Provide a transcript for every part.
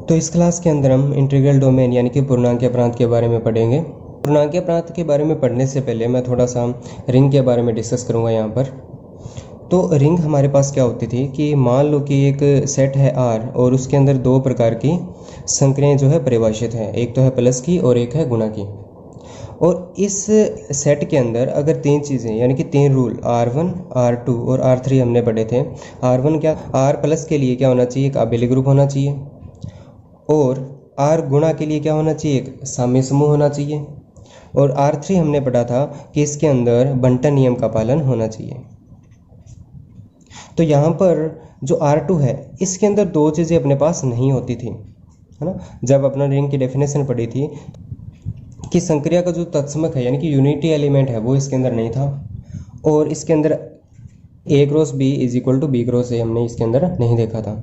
तो इस क्लास के अंदर हम इंटीग्रल डोमेन यानी कि पूर्णांकीय प्रांत के बारे में पढ़ेंगे। पूर्णांकीय प्रांत के बारे में पढ़ने से पहले मैं थोड़ा सा रिंग के बारे में डिस्कस करूँगा यहाँ पर। तो रिंग हमारे पास क्या होती थी कि मान लो कि एक सेट है R और उसके अंदर दो प्रकार की संक्रियाएं जो है परिभाषित हैं, एक तो है प्लस की और एक है गुणा की। और इस सेट के अंदर अगर तीन चीज़ें यानी कि तीन रूल R1, R2 और R3 हमने पढ़े थे। R1 क्या, R प्लस के लिए क्या होना चाहिए, एक आबेली ग्रुप होना चाहिए, और R गुणा के लिए क्या होना चाहिए, एक साम्य समूह होना चाहिए, और R3 हमने पढ़ा था कि इसके अंदर बंटन नियम का पालन होना चाहिए। तो यहाँ पर जो R2 है इसके अंदर दो चीज़ें अपने पास नहीं होती थी, है ना। जब अपना रिंग की डेफिनेशन पढ़ी थी कि संक्रिया का जो तत्समक है यानी कि यूनिटी एलिमेंट है वो इसके अंदर नहीं था, और इसके अंदर A cross B is equal to B cross A हमने इसके अंदर नहीं देखा था।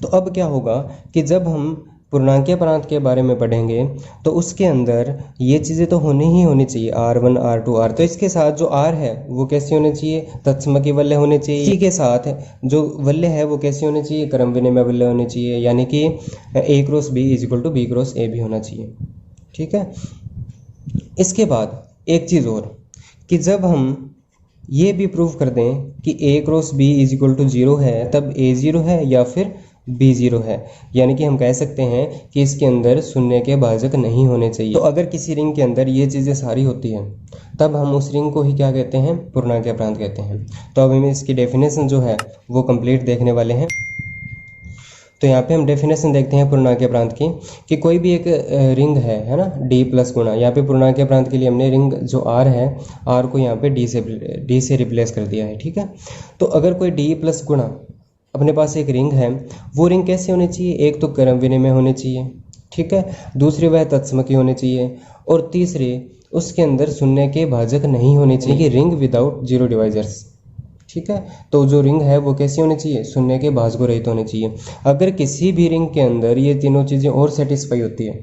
तो अब क्या होगा कि जब हम पूर्णांकीय प्रांत के बारे में पढ़ेंगे तो उसके अंदर ये चीज़ें तो ही होनी चाहिए, R1, R2, R। तो इसके साथ जो R है वो कैसी होनी चाहिए, तत्समकी वल्य होने चाहिए। इसी के साथ जो वल्य है वो कैसी होनी चाहिए, क्रम विनिमय वल्य होनी चाहिए, यानी कि A cross B is equal to B cross A भी होना चाहिए। ठीक है। इसके बाद एक चीज़ और कि जब हम ये भी प्रूव कर दें कि A cross B is equal to 0 है तब A 0 है या फिर B 0 है, यानी कि हम कह सकते हैं कि इसके अंदर शून्य के भाजक नहीं होने चाहिए। तो अगर किसी रिंग के अंदर ये चीज़ें सारी होती हैं तब हम उस रिंग को ही क्या कहते हैं, पूर्णांकीय प्रांत कहते हैं। तो अब हम इसकी डेफिनेशन जो है वो कंप्लीट देखने वाले हैं। तो यहाँ पे हम डेफिनेशन देखते हैं पूर्णांकीय प्रांत की कि कोई भी एक रिंग है ना, D प्लस गुणा। यहाँ पे पूर्णांकीय प्रांत के लिए हमने रिंग जो R है, R को यहाँ पे D से रिप्लेस कर दिया है। ठीक है। तो अगर कोई D प्लस गुणा अपने पास एक रिंग है, वो रिंग कैसे होनी चाहिए, एक तो क्रम विनिमय होने चाहिए, ठीक है, दूसरी वह तत्समकी होनी चाहिए, और तीसरी उसके अंदर शून्य के भाजक नहीं होने चाहिए, कि रिंग विदाउट जीरो डिवाइजर्स। ठीक है। तो जो रिंग है वो कैसी होनी चाहिए, शून्य के भाजकों रहित होनी चाहिए। अगर किसी भी रिंग के अंदर ये तीनों चीज़ें और सेटिस्फाई होती है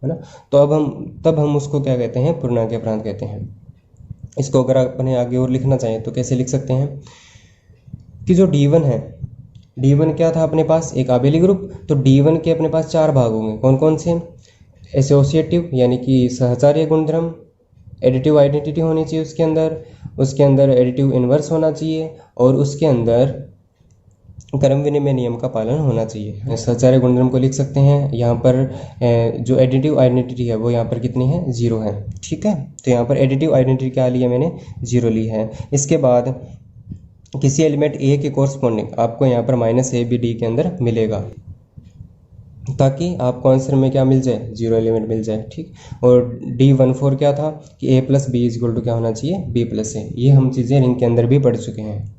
ना, तो तब हम उसको क्या कहते हैं, पूर्णांकीय प्रांत कहते हैं। इसको अगर अपने आगे और लिखना चाहें तो कैसे लिख सकते हैं कि जो D1 है, D1 क्या था अपने पास, एक आबेली ग्रुप। तो D1 के अपने पास चार भाग होंगे, कौन कौन से, एसोसिएटिव यानी कि सहचार्य गुणधर्म, एडिटिव आइडेंटिटी होनी चाहिए उसके अंदर एडिटिव इन्वर्स होना चाहिए, और उसके अंदर क्रम विनिमय नियम का पालन होना चाहिए। सहचार्य गुणधर्म को लिख सकते हैं यहाँ पर, जो एडिटिव आइडेंटिटी है वो यहाँ पर कितनी है, 0 है। ठीक है। तो यहाँ पर एडिटिव आइडेंटिटी क्या ली है मैंने, 0 ली है। इसके बाद किसी एलिमेंट A के कोरस्पॉन्डिंग आपको यहाँ पर -A भी D के अंदर मिलेगा, ताकि आपको आंसर में क्या मिल जाए, 0 एलिमेंट मिल जाए। ठीक। और D14 क्या था कि A plus B is equal to क्या होना चाहिए, B प्लस A। ये हम चीज़ें रिंग के अंदर भी पढ़ चुके हैं।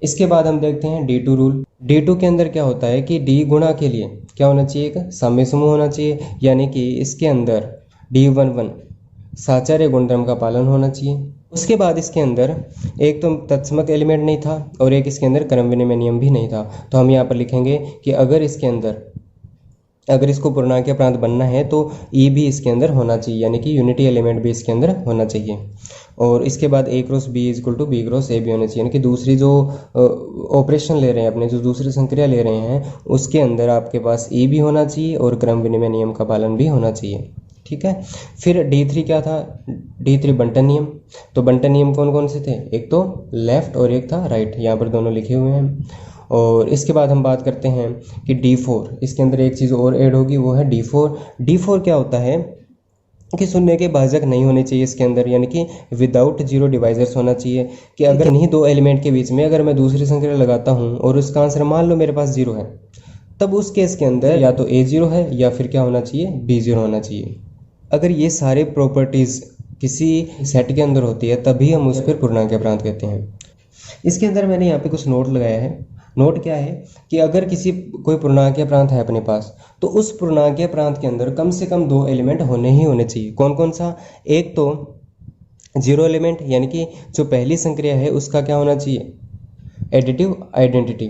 इसके बाद हम देखते हैं D2 रूल। D2 के अंदर क्या होता है कि D गुणा के लिए क्या होना चाहिए, एक साम्य समूह होना चाहिए, यानी कि इसके अंदर D11 साचार्य गुणधर्म का पालन होना चाहिए। उसके बाद इसके अंदर एक तो तत्समक एलिमेंट नहीं था और एक इसके अंदर क्रम विनिमय नियम भी नहीं था। तो हम यहाँ पर लिखेंगे कि अगर इसको पूर्णांकीय प्रांत बनना है तो E भी इसके अंदर होना चाहिए, यानी कि यूनिटी एलिमेंट भी इसके अंदर होना चाहिए। और इसके बाद A cross B is equal to B cross A भी होना चाहिए, यानी कि दूसरी जो ऑपरेशन ले रहे हैं अपने, जो दूसरी संक्रिया ले रहे हैं उसके अंदर आपके पास E भी होना चाहिए और क्रम विनिमय नियम का पालन भी होना चाहिए। ठीक है। फिर D3 क्या था, D3 बंटन नियम। तो बंटन नियम कौन कौन से थे, एक तो लेफ्ट और एक था राइट, यहाँ पर दोनों लिखे हुए हैं। और इसके बाद हम बात करते हैं कि D4, इसके अंदर एक चीज़ और ऐड होगी, वो है D4। D4 क्या होता है कि शून्य के भाजक नहीं होने चाहिए इसके अंदर, यानी कि विदाउट जीरो डिवाइजर्स होना चाहिए, कि अगर इन्हीं दो एलिमेंट के बीच में अगर मैं दूसरी संख्या लगाता हूँ और उसका आंसर मान लो मेरे पास 0 है, तब उस केस के अंदर या तो A 0 है या फिर क्या होना चाहिए, B 0 होना चाहिए। अगर ये सारे प्रॉपर्टीज़ किसी सेट के अंदर होती है तभी हम उस पर पूर्णांकीय प्रांत कहते हैं। इसके अंदर मैंने यहाँ पे कुछ नोट लगाया है। नोट क्या है कि अगर कोई पूर्णांकीय प्रांत है अपने पास, तो उस पूर्णांकीय प्रांत के अंदर कम से कम 2 एलिमेंट होने ही होने चाहिए। कौन कौन सा, एक तो 0 एलिमेंट, यानी कि जो पहली संक्रिया है उसका क्या होना चाहिए, एडिटिव आइडेंटिटी।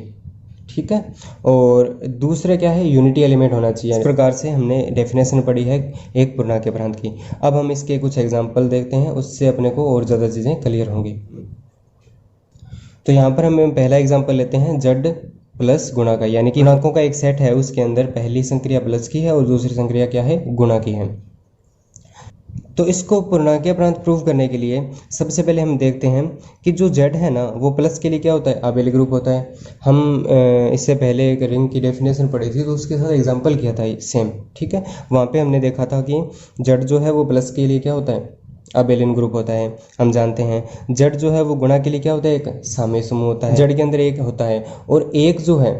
ठीक है। और दूसरा क्या है, यूनिटी एलिमेंट होना चाहिए। इस प्रकार से हमने डेफिनेशन पढ़ी है एक पूर्णांकीय प्रांत की। अब हम इसके कुछ एग्जांपल देखते हैं, उससे अपने को और ज़्यादा चीज़ें क्लियर होंगी। तो यहाँ पर हम पहला एग्जांपल लेते हैं, Z प्लस गुणा का, यानी कि पूर्णांकों का एक सेट है, उसके अंदर पहली संक्रिया प्लस की है और दूसरी संक्रिया क्या है, गुणा की है। तो इसको पूर्णांकीय प्रांत प्रूव करने के लिए सबसे पहले हम देखते हैं कि जो z है ना वो प्लस के लिए क्या होता है, आबेली ग्रुप होता है। हम इससे पहले एक रिंग की डेफिनेशन पढ़ी थी तो उसके साथ एग्जांपल किया था सेम, ठीक है। वहाँ पे हमने देखा था कि z जो है वो प्लस के लिए क्या होता है, आबेलियन ग्रुप होता है। हम जानते हैं z जो है वो गुणा के लिए क्या होता है, एक सामयिक समूह होता है। z के अंदर एक होता है और एक जो है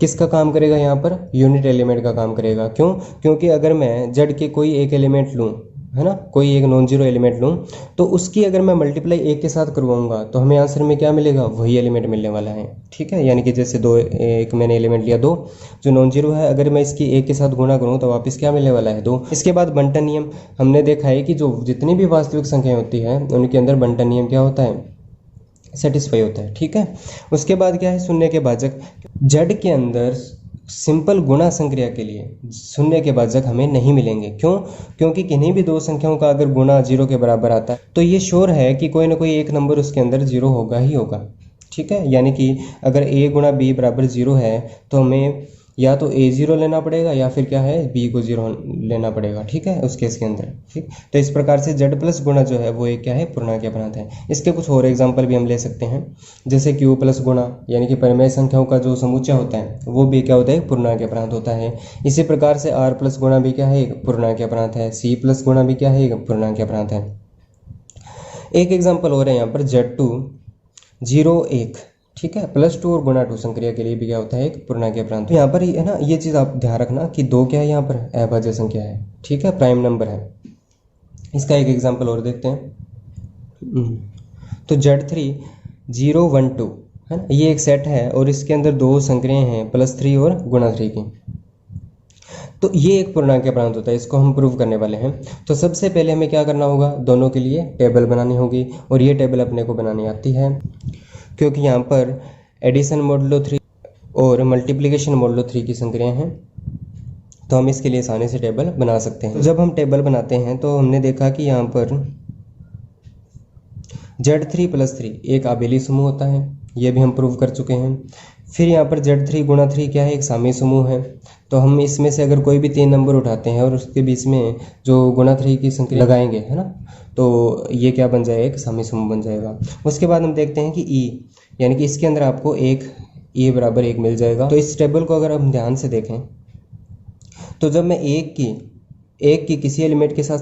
किसका काम करेगा, यहाँ पर यूनिट एलिमेंट का काम करेगा। क्यों? क्योंकि अगर मैं z के कोई एक एलिमेंट लूँ, है ना, कोई एक नॉन जीरो एलिमेंट लूँ, तो उसकी अगर मैं मल्टीप्लाई एक के साथ करवाऊंगा तो हमें आंसर में क्या मिलेगा, वही एलिमेंट मिलने वाला है, ठीक है। यानी कि जैसे दो, एक मैंने एलिमेंट लिया 2 जो नॉन जीरो है, अगर मैं इसकी एक के साथ गुणा करूँ तो वापस क्या मिलने वाला है, 2। इसके बाद बंटन नियम हमने देखा है कि जो जितनी भी वास्तविक संख्याएं होती है उनके अंदर बंटन नियम क्या होता है, सेटिस्फाई होता है, ठीक है। उसके बाद क्या है, शून्य के भाजक। z के अंदर सिंपल गुणा संक्रिया के लिए शून्य के भाजक हमें नहीं मिलेंगे। क्यों? क्योंकि किन्हीं भी दो संख्याओं का अगर गुणा 0 के बराबर आता है तो ये श्योर है कि कोई ना कोई एक नंबर उसके अंदर 0 होगा ही होगा, ठीक है। यानी कि अगर a गुणा b बराबर 0 है तो हमें या तो a 0 लेना पड़ेगा या फिर क्या है, b को 0 लेना पड़ेगा, ठीक है, उस केस के अंदर, ठीक। तो इस प्रकार से z प्लस गुणा जो है वो एक क्या है, पूर्णांकीय प्रांत है। इसके कुछ और एग्जांपल भी हम ले सकते हैं, जैसे q प्लस गुणा, यानी कि परिमेय संख्याओं का जो समुच्चय होता है वो भी क्या होता है, पूर्णांकीय प्रांत होता है। इसी प्रकार से r प्लस गुणा भी क्या है, एक पूर्णांकीय प्रांत है। c प्लस गुणा भी क्या है, एक पूर्णांकीय प्रांत है। एक एग्जाम्पल और है यहाँ पर z2 0 1, ठीक है, +2 और गुणा 2 संक्रिया के लिए भी क्या होता है, एक पूर्णांकीय प्रांत। यहाँ पर है ना, ये चीज़ आप ध्यान रखना कि 2 क्या है, यहाँ पर अभाज्य संख्या है, ठीक है, प्राइम नंबर है। इसका एक एग्जांपल और देखते हैं। तो Z3 0 1 2 है ना, ये एक सेट है और इसके अंदर दो संक्रियाएं हैं, +3 और गुणा 3 की। तो ये एक पूर्णांकीय प्रांत होता है, इसको हम प्रूव करने वाले हैं। तो सबसे पहले हमें क्या करना होगा, दोनों के लिए टेबल बनानी होगी और ये टेबल अपने को बनानी आती है क्योंकि यहाँ पर एडिशन मॉडुलो 3 और मल्टीप्लिकेशन मॉडुलो 3 की संक्रियाएं हैं, तो हम इसके लिए आसानी से टेबल बना सकते हैं। जब हम टेबल बनाते हैं तो हमने देखा कि यहाँ पर Z3 + 3 एक आबेली समूह होता है, ये भी हम प्रूव कर चुके हैं। फिर यहाँ पर Z3 गुणा 3 क्या है, एक सामयिक समूह है। तो हम इसमें से अगर कोई भी 3 नंबर उठाते हैं और उसके बीच में जो गुणा 3 की संख्या लगाएंगे, है ना, तो ये क्या बन जाएगा, एक सामयिक समूह बन जाएगा। उसके बाद हम देखते हैं कि E, यानी कि इसके अंदर आपको एक E बराबर 1 मिल जाएगा। तो इस टेबल को अगर हम ध्यान से देखें तो जब मैं एक की किसी एलिमेंट के साथ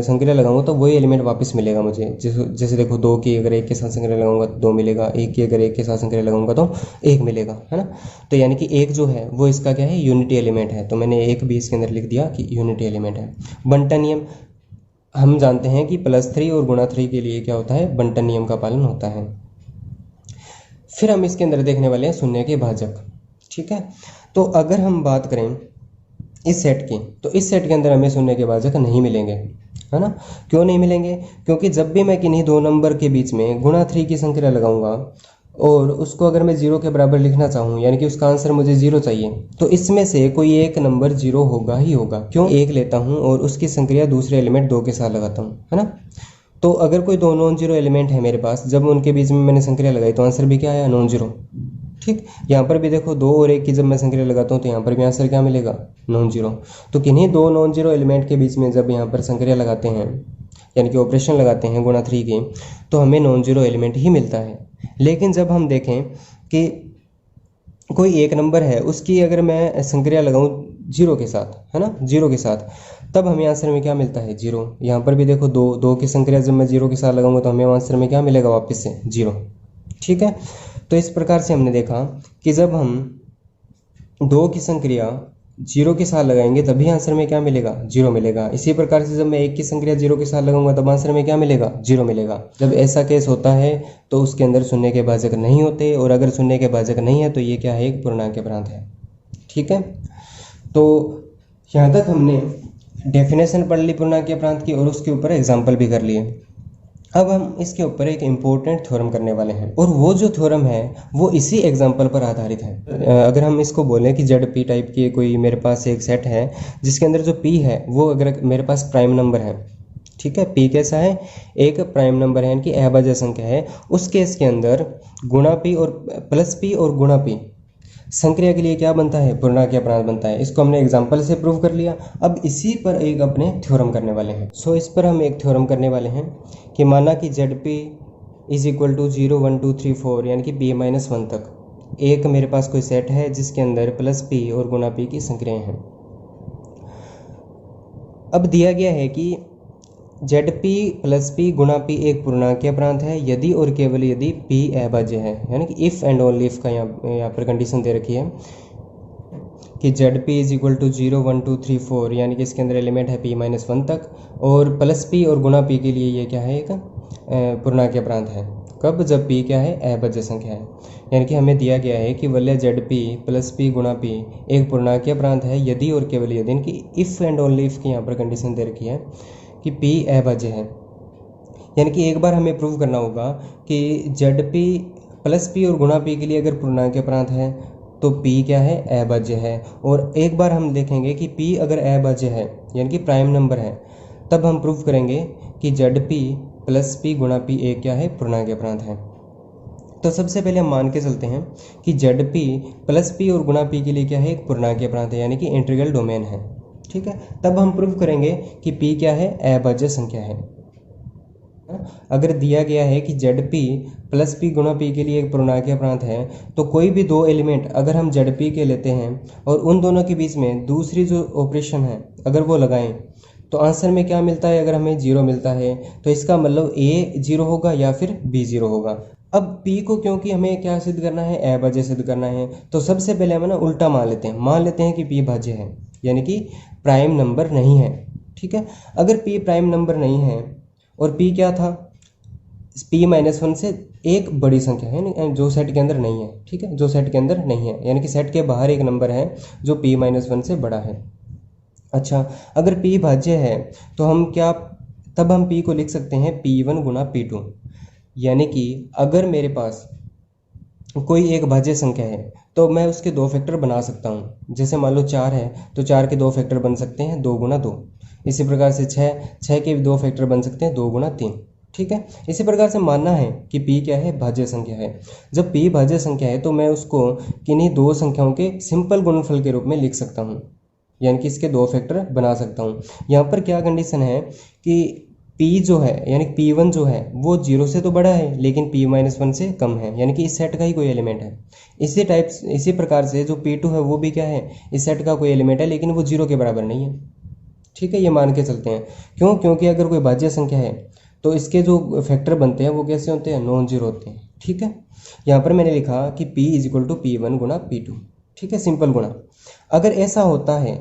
संक्रिया लगाऊंगा तो वही एलिमेंट वापस मिलेगा मुझे। जैसे देखो 2 की अगर 1 के साथ संक्रिया लगाऊंगा तो 2 मिलेगा, 1 की अगर 1 के साथ संक्रिया लगाऊंगा तो 1 मिलेगा, है ना। तो यानी कि 1 जो है वो इसका क्या है, यूनिटी एलिमेंट है। तो मैंने 1 भी इसके अंदर लिख दिया कि यूनिटी एलिमेंट है। बंटन नियम हम जानते हैं कि +3 और गुणा 3 के लिए क्या होता है, बंटन नियम का पालन होता है। फिर हम इसके अंदर देखने वाले हैं शून्य के भाजक, ठीक है। तो अगर हम बात करें इस सेट की, तो इस सेट के अंदर हमें शून्य के भाजक नहीं मिलेंगे, है ना। क्यों नहीं मिलेंगे? क्योंकि जब भी मैं किन्हीं दो नंबर के बीच में गुणा 3 की संक्रिया लगाऊंगा और उसको अगर मैं 0 के बराबर लिखना चाहूँ, यानी कि उसका आंसर मुझे 0 चाहिए, तो इसमें से कोई एक नंबर 0 होगा ही होगा। क्यों? 1 लेता हूँ और उसकी संक्रिया दूसरे एलिमेंट 2 के साथ लगाता हूँ, है ना। तो अगर कोई दो नॉन जीरो एलिमेंट है मेरे पास, जब उनके बीच में मैंने संक्रिया लगाई तो आंसर भी क्या आया, नॉन जीरो, ठीक। यहाँ पर भी देखो 2 और 1 की जब मैं संक्रिया लगाता हूँ तो यहाँ पर भी आंसर क्या मिलेगा, नॉन जीरो। तो किन्हीं दो नॉन जीरो एलिमेंट के बीच में जब यहाँ पर संक्रिया लगाते हैं, यानी कि ऑपरेशन लगाते हैं गुणा 3 की, तो हमें नॉन जीरो एलिमेंट ही मिलता है। लेकिन जब हम देखें कि कोई एक नंबर है, उसकी अगर मैं संक्रिया लगाऊं 0 के साथ, है ना, 0 के साथ, तब हमें आंसर में क्या मिलता है, 0। यहाँ पर भी देखो 2 की संक्रिया जब मैं 0 के साथ लगाऊंगा तो हमें आंसर में क्या मिलेगा, वापस से 0, ठीक है। तो इस प्रकार से हमने देखा कि जब हम 2 की संक्रिया 0 के साथ लगाएंगे तभी आंसर में क्या मिलेगा, 0 मिलेगा। इसी प्रकार से जब मैं 1 की संक्रिया 0 के साथ लगाऊंगा तब आंसर में क्या मिलेगा, 0 मिलेगा। जब ऐसा केस होता है तो उसके अंदर शून्य के भाजक नहीं होते, और अगर शून्य के भाजक नहीं है तो ये क्या है, एक पूर्णांक प्रांत है, ठीक है। तो यहाँ तक हमने डेफिनेशन पढ़ ली पूर्णांक प्रांत की और उसके ऊपर एग्जाम्पल भी कर लिए। अब हम इसके ऊपर एक इम्पोर्टेंट थ्योरम करने वाले हैं, और वो जो थ्योरम है वो इसी एग्जाम्पल पर आधारित है। अगर हम इसको बोलें कि जेड पी टाइप की कोई मेरे पास एक सेट है जिसके अंदर जो पी है वो अगर मेरे पास प्राइम नंबर है, ठीक है, पी कैसा है, एक प्राइम नंबर है, यानी कि अभाज्य संख्या है, उस केस के अंदर गुणा पी और प्लस पी और गुणा पी संक्रिया के लिए क्या बनता है, पूर्णांक अपरांत बनता है। इसको हमने एग्जाम्पल से प्रूव कर लिया। अब इसी पर एक अपने थ्योरम करने वाले हैं। सो इस पर हम एक थ्योरम करने वाले हैं कि माना कि ZP इज इक्वल टू 0 1 2 3 4 यानी कि P-1 तक एक मेरे पास कोई सेट है जिसके अंदर प्लस P और गुना P की संक्रियाएं हैं। अब दिया गया है कि ZP प्लस P गुना P एक पूर्णांकीय अपरांत है यदि और केवल यदि P अभाज्य है, यानी कि इफ़ एंड ओनली इफ़ का यहाँ पर कंडीशन दे रखी है कि ZP इज इक्वल टू 0 1 2 3 4 यानी कि इसके अंदर एलिमेंट है P-1 तक और प्लस P और गुना P के लिए ये क्या है, एक पूर्णांकीय अपरांत है। कब, जब P क्या है, अभाज्य संख्या है। यानी कि हमें दिया गया है कि वलय ZP प्लस P गुना P एक पूर्णांकीय अपरांत है यदि और केवल यदि, इनकी इफ़ एंड ओनली इफ़ की यहाँ पर कंडीशन दे रखी है कि P अभाज्य है। यानी कि एक बार हमें प्रूव करना होगा कि ZP प्लस P और गुना P के लिए अगर पूर्णांकीय अपरांत है तो P क्या है, अभाज्य है। और एक बार हम देखेंगे कि P अगर अभाज्य है यानी कि प्राइम नंबर है, तब हम प्रूव करेंगे कि ZP प्लस P गुना P एक क्या है, पूर्णांकीय अपरांत है। तो सबसे पहले हम मान के चलते हैं कि ZP प्लस P और गुना P के लिए क्या है, एक पूर्णांकीय अपरांत है यानी कि इंटीग्रल डोमेन है। ठीक है, तब हम प्रूव करेंगे कि P क्या है, अभाज्य संख्या है। अगर दिया गया है कि ZP प्लस P गुना P के लिए एक पूर्णांकीय अपरांत है तो कोई भी दो एलिमेंट अगर हम ZP के लेते हैं और उन दोनों के बीच में दूसरी जो ऑपरेशन है अगर वो लगाएं तो आंसर में क्या मिलता है, अगर हमें 0 मिलता है तो इसका मतलब A 0 होगा या फिर B 0 होगा। अब P को क्योंकि हमें क्या सिद्ध करना है, अभाज्य सिद्ध करना है, तो सबसे पहले हम ना उल्टा मान लेते हैं कि P भाज्य है यानी कि प्राइम नंबर नहीं है। ठीक है, अगर P प्राइम नंबर नहीं है और P क्या था, P-1 से एक बड़ी संख्या है जो सेट के अंदर नहीं है। ठीक है, जो सेट के अंदर नहीं है यानी कि सेट के बाहर एक नंबर है जो P-1 से बड़ा है। अच्छा, अगर P भाज्य है तो हम क्या, तब हम P को लिख सकते हैं P1 गुना P2। यानी कि अगर मेरे पास कोई एक भाज्य संख्या है तो मैं उसके दो फैक्टर बना सकता हूँ। जैसे मान लो 4 है तो 4 के दो फैक्टर बन सकते हैं 2 गुना 2। इसी प्रकार से 6 के भी दो फैक्टर बन सकते हैं 2 गुना 3। ठीक है, इसी प्रकार से मानना है कि P क्या है, भाज्य संख्या है। जब P भाज्य संख्या है तो मैं उसको किन्हीं दो संख्याओं के सिंपल गुणनफल के रूप में लिख सकता हूँ, यानी कि इसके दो फैक्टर बना सकता हूँ। यहाँ पर क्या कंडीशन है कि P जो है यानी P1 जो है वो 0 से तो बड़ा है लेकिन P-1 से कम है, यानी कि इस सेट का ही कोई एलिमेंट है। इसी प्रकार से जो P2 है वो भी क्या है, इस सेट का कोई एलिमेंट है लेकिन वो 0 के बराबर नहीं है। ठीक है, ये मान के चलते हैं। क्यों, क्योंकि अगर कोई भाज्य संख्या है तो इसके जो फैक्टर बनते हैं वो कैसे होते हैं, नॉन जीरो होते हैं। ठीक है, यहाँ पर मैंने लिखा कि P is equal to P1 गुना P2। ठीक है, सिंपल गुणा। अगर ऐसा होता है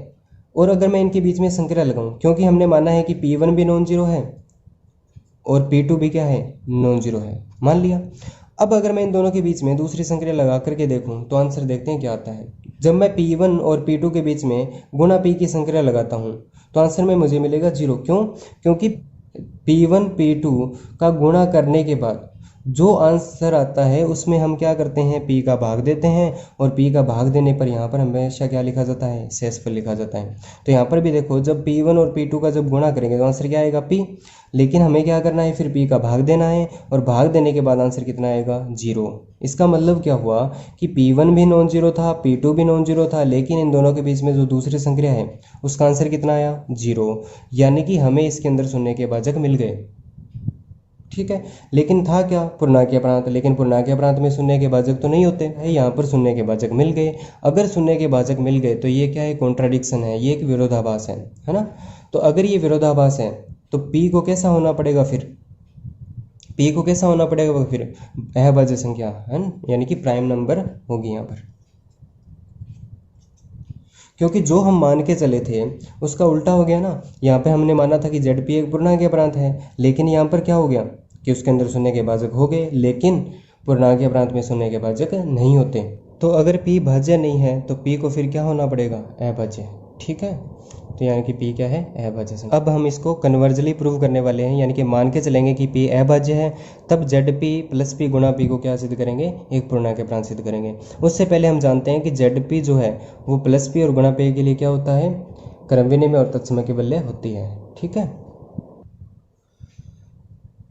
और अगर मैं इनके बीच में संक्रिया लगाऊं, क्योंकि हमने माना है कि P1 भी नॉन जीरो है और P2 भी क्या है, नॉन जीरो है, मान लिया। अब अगर मैं इन दोनों के बीच में दूसरी संक्रिया लगा करके देखूं तो आंसर देखते हैं क्या आता है। जब मैं P1 और P2 के बीच में गुना P की संक्रिया लगाता हूं तो आंसर में मुझे मिलेगा 0। क्यों, क्योंकि P1 P2 का गुणा करने के बाद जो आंसर आता है उसमें हम क्या करते हैं, P का भाग देते हैं और P का भाग देने पर यहाँ पर हमेशा क्या लिखा जाता है, शेषफल लिखा जाता है। तो यहाँ पर भी देखो, जब P1 और P2 का जब गुणा करेंगे तो आंसर क्या आएगा, P। लेकिन हमें क्या करना है, फिर P का भाग देना है और भाग देने के बाद आंसर कितना आएगा, 0। इसका मतलब क्या हुआ कि P1 भी नॉन जीरो था, P2 भी नॉन जीरो था, लेकिन इन दोनों के बीच में जो दूसरी संक्रिया है उसका आंसर कितना आया, 0। यानी कि हमें इसके अंदर शून्य के भाजक मिल गए। ठीक है, लेकिन था क्या, पूर्णांकीय अपरांत। लेकिन पूर्णांकीय अपरांत में शून्य के भाजक तो नहीं होते हैं, यहाँ पर शून्य के भाजक मिल गए। अगर शून्य के भाजक मिल गए तो ये क्या है, कॉन्ट्राडिक्शन है, ये एक विरोधाभास है ना। तो अगर ये विरोधाभास है तो P को कैसा होना पड़ेगा, फिर P को कैसा होना पड़ेगा, फिर अभाज्य संख्या है ना, यानी कि प्राइम नंबर होगी यहाँ पर। क्योंकि जो हम मान के चले थे उसका उल्टा हो गया ना। यहाँ पे हमने माना था कि ZP एक पूर्णांकीय अपरांत है, लेकिन यहाँ पर क्या हो गया कि उसके अंदर शून्य के भाजक हो गए, लेकिन पूर्णांकीय अपरांत में शून्य के भाजक नहीं होते। तो अगर P भाज्य नहीं है तो P को फिर क्या होना पड़ेगा, अभाज्य। ठीक है, तो यानी कि P क्या है, अभाज्य संख्या। अब हम इसको कन्वर्जली प्रूव करने वाले हैं, यानी कि मान के चलेंगे कि P अभाज्य है, तब ZP प्लस P गुना P को क्या सिद्ध करेंगे, एक पूर्णांक अपरांत सिद्ध करेंगे। उससे पहले हम जानते हैं कि ZP जो है वो प्लस P और गुना P के लिए क्या होता है, क्रम विनिमय और तत्समय की वलय होती है। ठीक है,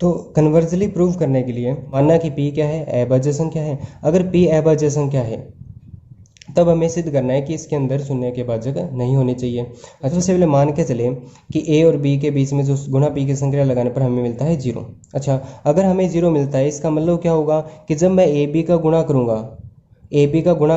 तो कन्वर्जली प्रूव करने के लिए मानना कि P क्या है, अभाज्य संख्या है। अगर P अभाज्य संख्या है तब हमें सिद्ध करना है कि इसके अंदर शून्य के भाजक नहीं होने चाहिए। अच्छा, सबसे पहले मान के चले कि ए और बी के बीच में जो गुणा पी की संक्रिया लगाने पर हमें मिलता है 0। अच्छा, अगर हमें 0 मिलता है, इसका मतलब क्या होगा कि जब मैं ए बी का गुणा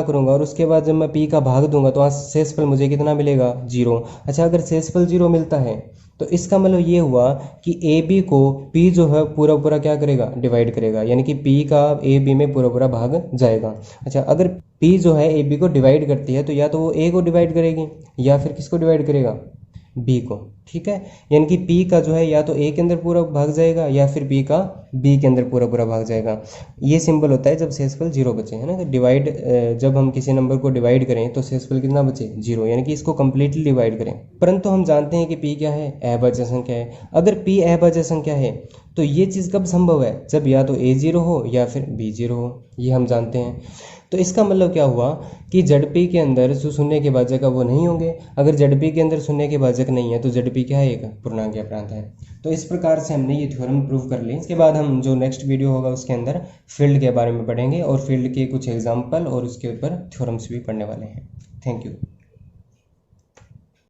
करूंगा और उसके बाद जब मैं पी का भाग दूंगा तो वहाँ शेषफल मुझे कितना मिलेगा? 0। अच्छा, अगर शेषफल 0 मिलता है तो इसका मतलब ये हुआ कि ए बी को पी जो है पूरा पूरा क्या करेगा? डिवाइड करेगा, यानी कि पी का ए बी में पूरा पूरा भाग जाएगा। अच्छा, अगर पी जो है ए बी को डिवाइड करती है तो या तो वो ए को डिवाइड करेगी या फिर किसको डिवाइड करेगा? बी को। ठीक है, यानी कि पी का जो है या तो ए के अंदर पूरा भाग जाएगा या फिर पी का बी के अंदर पूरा पूरा भाग जाएगा। ये सिंबल होता है जब शेषफल 0 बचे, है ना। तो डिवाइड, जब हम किसी नंबर को डिवाइड करें तो शेषफल कितना बचे? 0, यानी कि इसको कंप्लीटली डिवाइड करें। परंतु हम जानते हैं कि पी क्या है? अभाज्य संख्या है। अगर पी अभाज्य संख्या है तो ये चीज़ कब संभव है? जब या तो ए 0 हो या फिर बी 0 हो, ये हम जानते हैं। तो इसका मतलब क्या हुआ कि ZP के अंदर जो शून्य के भाजक है वो नहीं होंगे। अगर ZP के अंदर शून्य के भाजक नहीं है तो ZP क्या है? एक पूर्णांक अपरांत है। तो इस प्रकार से हमने ये थ्योरम प्रूव कर ली। इसके बाद हम जो नेक्स्ट वीडियो होगा उसके अंदर फील्ड के बारे में पढ़ेंगे और फील्ड के कुछ एग्जाम्पल और उसके ऊपर थ्योरम्स भी पढ़ने वाले हैं। Thank you.